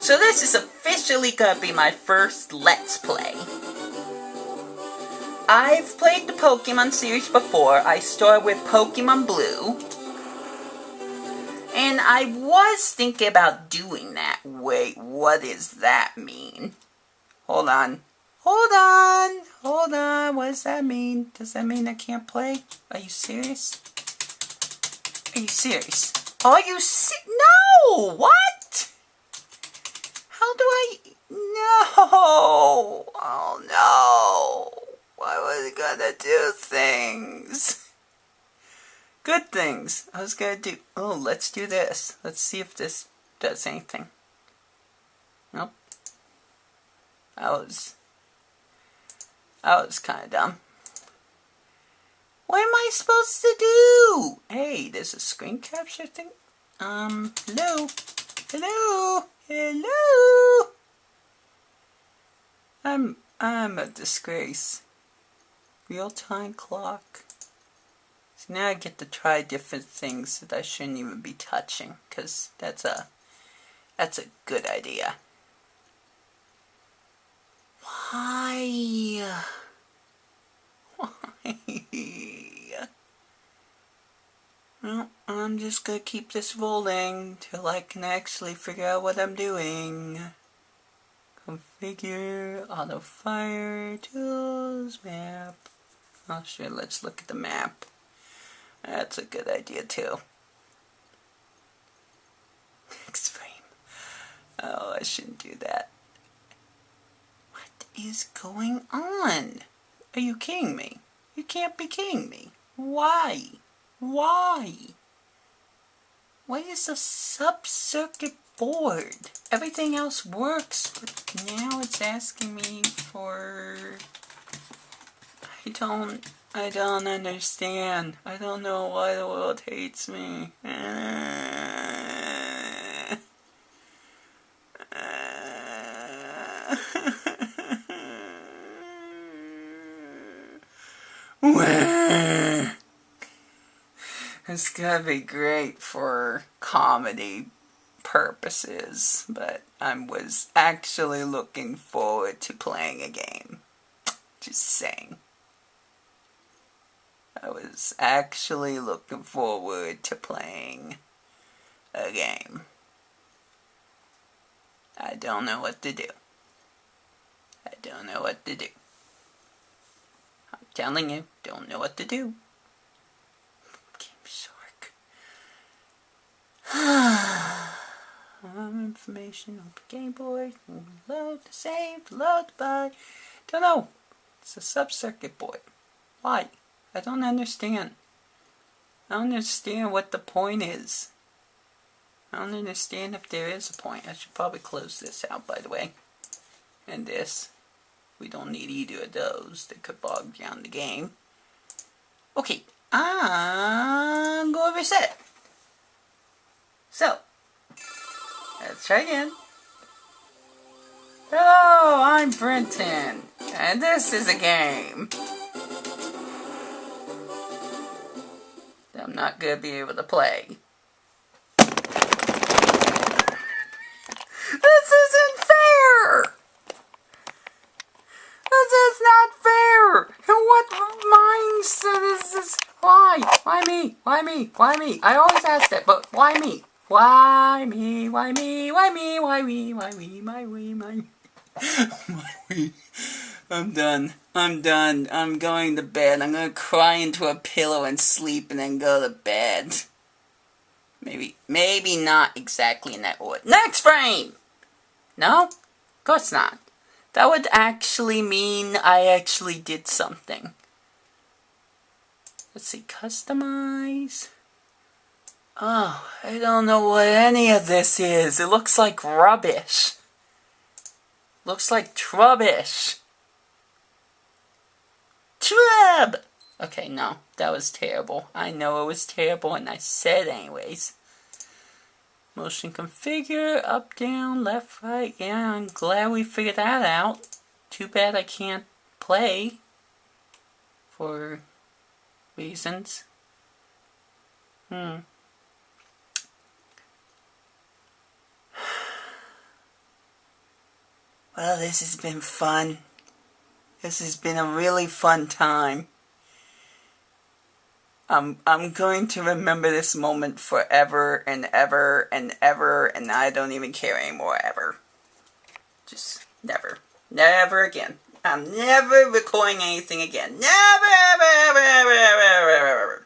So this is officially gonna be my first Let's Play. I've played the Pokemon series before. I started with Pokemon Blue. And I was thinking about doing that. Wait, what does that mean? Hold on. Hold on. What does that mean? Does that mean I can't play? Are you serious? Are you serious? No! What? How do I... No! Oh no! Why was I gonna do things? Good things. I was gonna do... Oh, let's do this. Let's see if this does anything. Nope. That was kind of dumb. What am I supposed to do? Hey, there's a screen capture thing. Hello? I'm a disgrace. Real-time clock. So now I get to try different things that I shouldn't even be touching, because that's a good idea. Why? Well, I'm just gonna keep this rolling till I can actually figure out what I'm doing. Configure, auto fire, tools, map. Oh sure, let's look at the map. That's a good idea too. Next frame. Oh, I shouldn't do that. What is going on? Are you kidding me? You can't be kidding me. Why? Why? Why is a sub-circuit board? Everything else works, but now it's asking me for... I don't understand. I don't know why the world hates me. It's gonna be great for comedy purposes, but I was actually looking forward to playing a game. Just saying. I was actually looking forward to playing a game. I don't know what to do. I don't know what to do. I'm telling you, don't know what to do. Game Shark. Information on the Game Boy. Load, save, load, buy. Don't know. It's a sub-circuit board. Why? I don't understand. I don't understand what the point is. I don't understand if there is a point. I should probably close this out, by the way. And this. We don't need either of those. They could bog down the game. Okay. I'm going to reset. So. Let's try again. Hello, I'm Brenton. And this is a game. I'm not going to be able to play. This isn't fair! This is not fair! And what mindset is this? Why? Why me? Why me? Why me? I always ask that, but why me? Why me? Why me? Why me? Why me? Why me? Why me? Why me? I'm done. I'm done. I'm going to bed. I'm going to cry into a pillow and sleep and then go to bed. Maybe not exactly in that order. Next frame! No? Of course not. That would actually mean I actually did something. Let's see. Customize. Oh, I don't know what any of this is. It looks like rubbish. Looks like trubbish. Trub! Okay, no. That was terrible. I know it was terrible and I said anyways. Motion configure, up, down, left, right. Yeah, I'm glad we figured that out. Too bad I can't play. For reasons. Well, this has been fun. This has been a really fun time. I'm going to remember this moment forever and ever and ever, and I don't even care anymore, ever. Just never. Never again. I'm never recording anything again. Never, ever, ever, ever, ever, ever, ever.